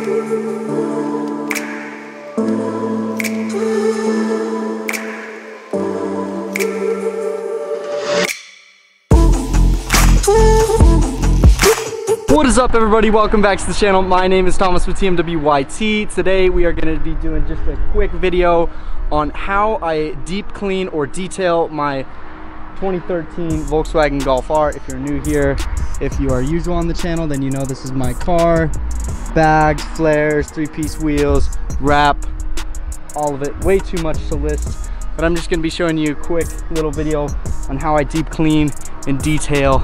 What is up, everybody? Welcome back to the channel. My name is Thomas with TMWYT. Today we are going to be doing just a quick video on how I deep clean or detail my 2013 Volkswagen Golf R. If you're new here, if you are usual on the channel, then you know this is my car. Bags, flares, 3-piece wheels, wrap, all of it. Way too much to list, but I'm just going to be showing you a quick little video on how I deep clean and detail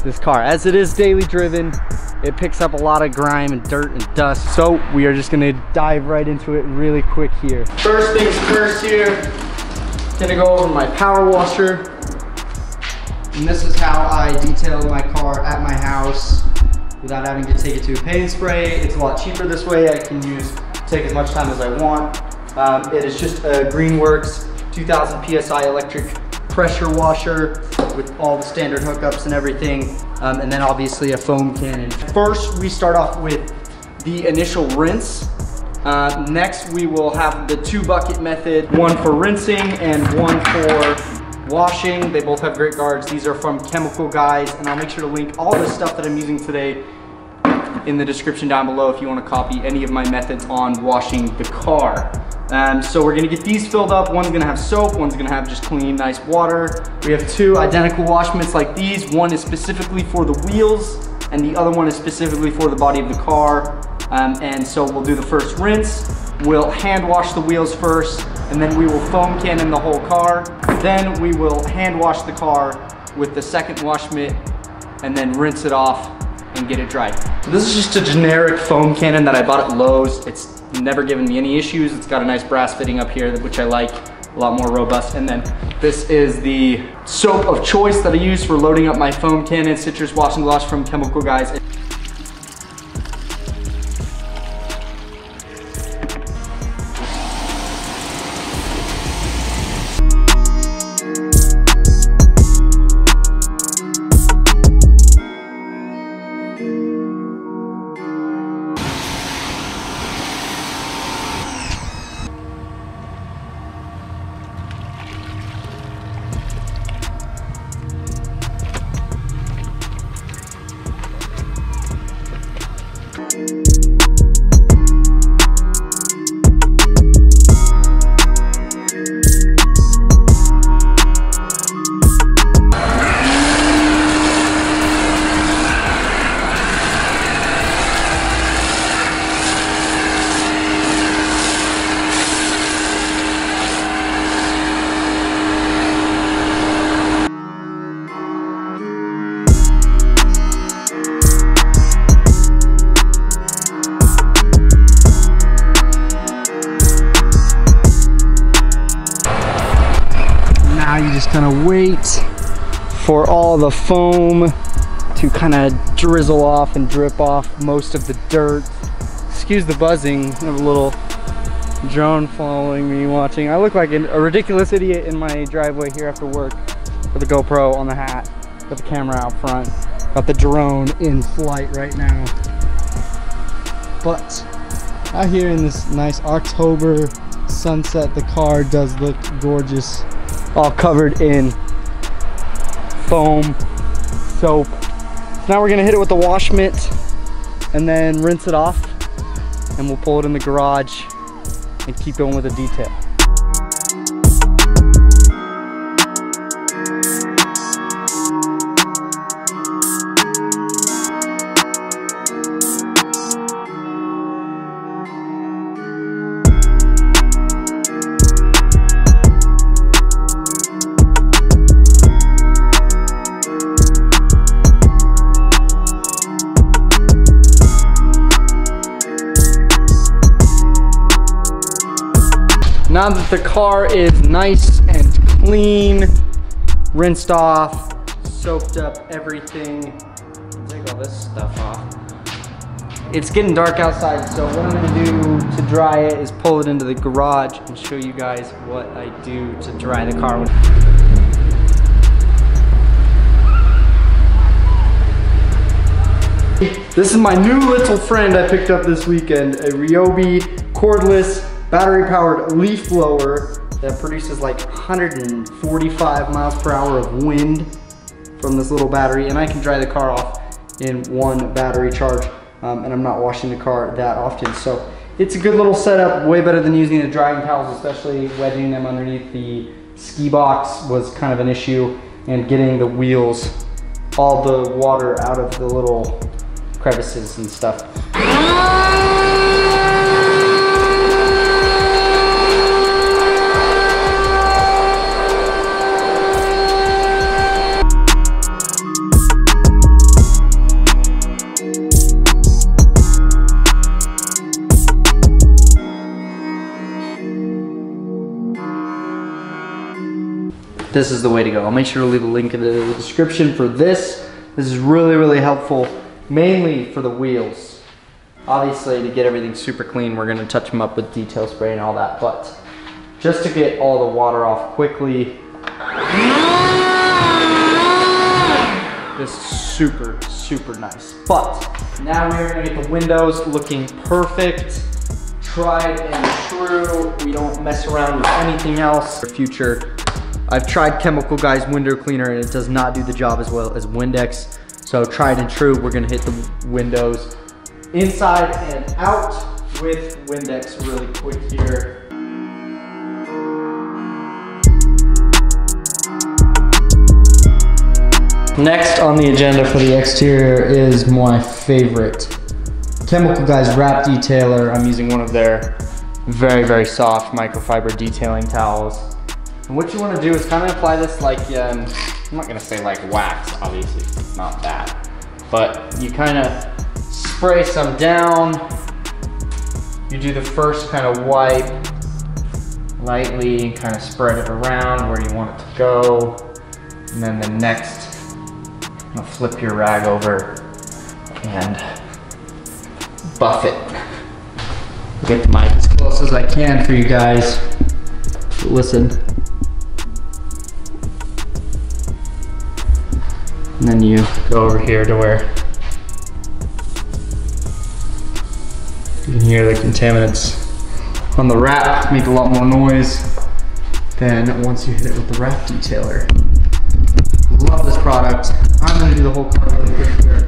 this car. As it is daily driven, it picks up a lot of grime and dirt and dust, so we are just gonna dive right into it really quick here. First things first here, gonna go over my power washer, and this is how I detail my car at my house without having to take it to a paint spray. It's a lot cheaper this way. I can take as much time as I want. It is just a Greenworks 2000 PSI electric pressure washer with all the standard hookups and everything, and then obviously a foam cannon. First, we start off with the initial rinse. Next, we will have the 2-bucket method, one for rinsing and one for washing. They both have great guards. These are from Chemical Guys, and I'll make sure to link all the stuff that I'm using today in the description down below if you want to copy any of my methods on washing the car. So we're gonna get these filled up. One's gonna have soap, one's gonna have just clean, nice water. We have 2 identical wash mitts like these. One is specifically for the wheels, and the other one is specifically for the body of the car. And so we'll do the first rinse. We'll hand wash the wheels first, and then we will foam cannon the whole car. Then we will hand wash the car with the second wash mitt, and then rinse it off and get it dry. So this is just a generic foam cannon that I bought at Lowe's. It's never given me any issues. It's got a nice brass fitting up here, which I like, a lot more robust. And then this is the soap of choice that I use for loading up my foam cannon, citrus wash and gloss from Chemical Guys. You just kind of wait for all the foam to kind of drizzle off and drip off most of the dirt. Excuse the buzzing, I have a little drone following me watching. I look like a ridiculous idiot in my driveway here after work with the GoPro on the hat, got the camera out front, got the drone in flight right now. But out here in this nice October sunset, the car does look gorgeous, all covered in foam, soap. So now we're gonna hit it with the wash mitt and then rinse it off, and we'll pull it in the garage and keep going with the detail. Now that the car is nice and clean, rinsed off, soaked up everything, take all this stuff off. It's getting dark outside, so what I'm gonna do to dry it is pull it into the garage and show you guys what I do to dry the car. This is my new little friend I picked up this weekend, a Ryobi cordless battery-powered leaf blower that produces like 145 miles per hour of wind from this little battery, and I can dry the car off in one battery charge, and I'm not washing the car that often. So it's a good little setup, way better than using the drying towels, especially wedging them underneath the ski box was kind of an issue, and getting the wheels, all the water out of the little crevices and stuff. This is the way to go. I'll make sure to leave a link in the description for this. This is really, really helpful, mainly for the wheels. Obviously, to get everything super clean, we're gonna touch them up with detail spray and all that, but just to get all the water off quickly, this is super, super nice. But now we're gonna get the windows looking perfect, tried and true. We don't mess around with anything else. For future, I've tried Chemical Guy's window cleaner and it does not do the job as well as Windex. So tried and true, we're gonna hit the windows inside and out with Windex really quick here. Next on the agenda for the exterior is my favorite, Chemical Guy's wrap detailer. I'm using one of their very, very soft microfiber detailing towels. And what you want to do is kind of apply this like, I'm not going to say like wax, obviously, it's not that. But you kind of spray some down. You do the first kind of wipe, lightly kind of spread it around where you want it to go. And then the next, you know, flip your rag over and buff it. Get the mic as close as I can for you guys. Listen. And then you go over here to where you can hear the contaminants on the wrap make a lot more noise than once you hit it with the wrap detailer. Love this product. I'm gonna do the whole car really quick here.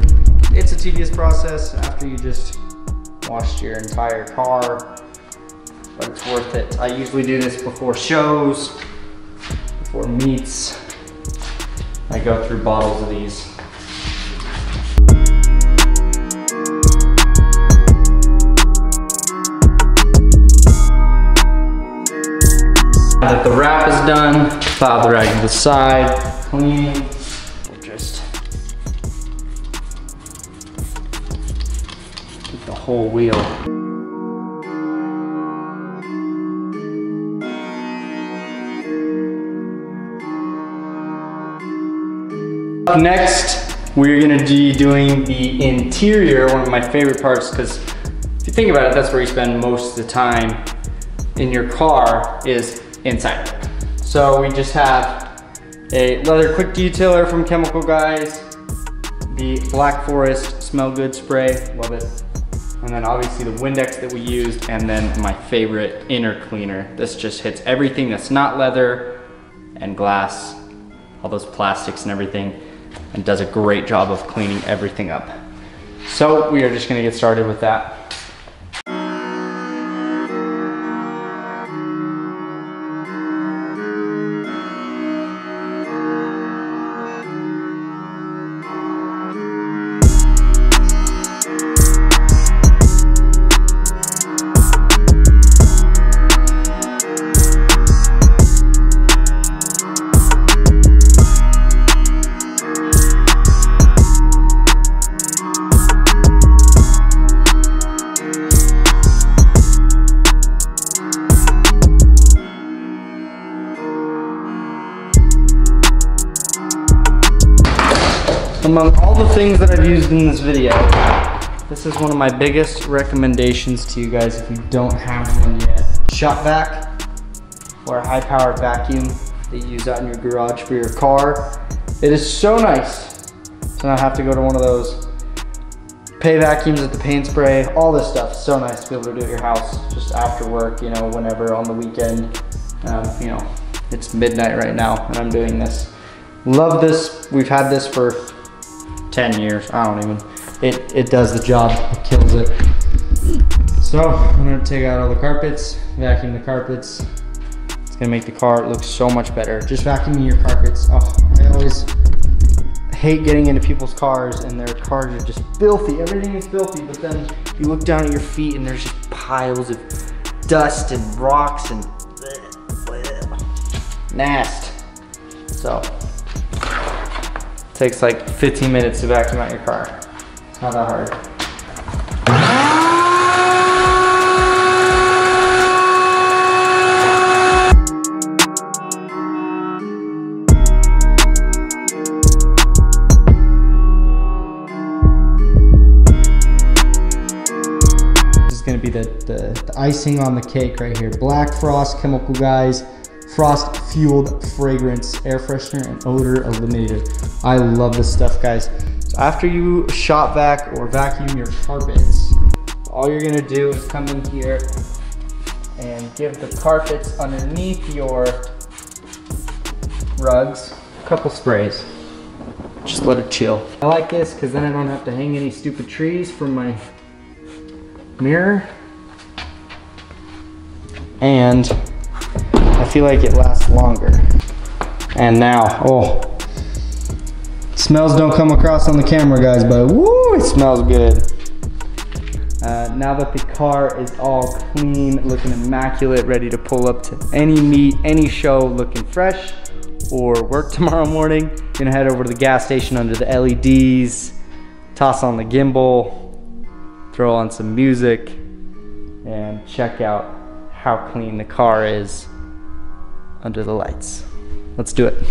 It's a tedious process after you just washed your entire car, but it's worth it. I usually do this before shows, before meets. I go through bottles of these. Now that the wrap is done, file the rag to the side, clean. We'll just get the whole wheel. Up next, we're gonna be doing the interior, one of my favorite parts, because if you think about it, that's where you spend most of the time in your car is inside. So we just have a leather quick detailer from Chemical Guys, the Black Forest Smell Good spray, love it. And then obviously the Windex that we used, and then my favorite inner cleaner. This just hits everything that's not leather and glass, all those plastics and everything, and does a great job of cleaning everything up. So we are just gonna get started with that. Among all the things that I've used in this video, this is one of my biggest recommendations to you guys if you don't have one yet. Shop vac, or a high-powered vacuum that you use out in your garage for your car. It is so nice to not have to go to one of those pay vacuums at the paint spray, all this stuff. So nice to be able to do it at your house just after work, you know, whenever on the weekend. You know, it's midnight right now and I'm doing this. Love this. We've had this for 10 years. I don't even. It does the job. It kills it. So I'm gonna take out all the carpets, vacuum the carpets. It's gonna make the car look so much better. Just vacuuming your carpets. Oh, I always hate getting into people's cars and their cars are just filthy. Everything is filthy, but then you look down at your feet and there's just piles of dust and rocks and nasty. So, takes like 15 minutes to vacuum out your car. It's not that hard. Gonna be the icing on the cake right here. Black Frost Chemical Guys Frost Fueled Fragrance Air Freshener and Odor Eliminator. I love this stuff, guys. So after you shop vac or vacuum your carpets, all you're gonna do is come in here and give the carpets underneath your rugs a couple sprays. Just let it chill. I like this because then I don't have to hang any stupid trees from my mirror, and I feel like it lasts longer. And now, oh, smells don't come across on the camera, guys, but woo, it smells good. Now that the car is all clean, looking immaculate, ready to pull up to any meet, any show, looking fresh, or work tomorrow morning, gonna head over to the gas station under the LEDs, toss on the gimbal, throw on some music, and check out how clean the car is under the lights. Let's do it.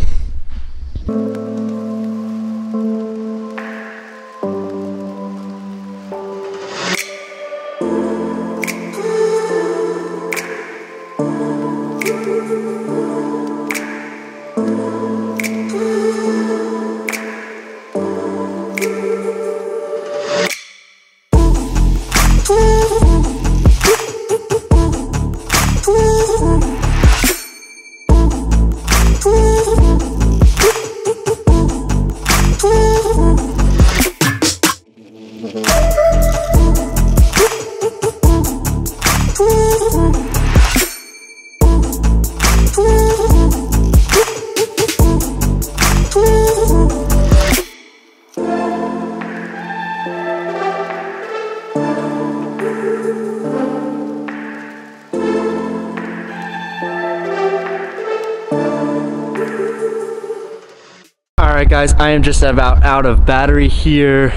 Alright guys, I am just about out of battery here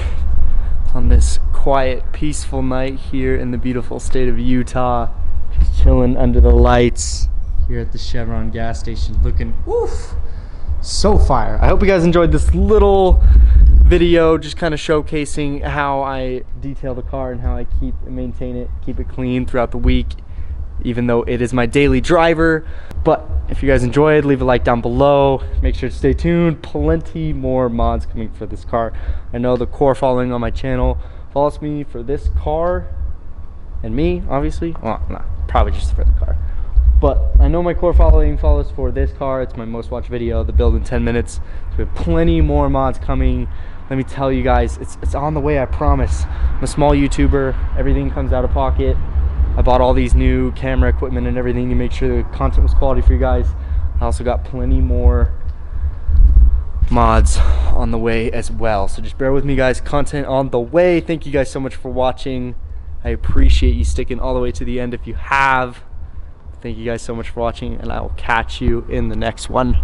on this quiet, peaceful night here in the beautiful state of Utah. Just chilling under the lights here at the Chevron gas station, looking oof, so fire. I hope you guys enjoyed this little video, just kind of showcasing how I detail the car and how I keep and maintain it, keep it clean throughout the week, even though it is my daily driver. But if you guys enjoyed, leave a like down below. Make sure to stay tuned. Plenty more mods coming for this car. I know the core following on my channel follows me for this car and me, obviously. Well, not probably just for the car. But I know my core following follows for this car. It's my most watched video, the build in 10 minutes. So we have plenty more mods coming. Let me tell you guys, it's on the way, I promise. I'm a small YouTuber. Everything comes out of pocket. I bought all these new camera equipment and everything to make sure the content was quality for you guys. I also got plenty more mods on the way as well. So just bear with me, guys. Content on the way. Thank you guys so much for watching. I appreciate you sticking all the way to the end if you have. Thank you guys so much for watching, and I will catch you in the next one.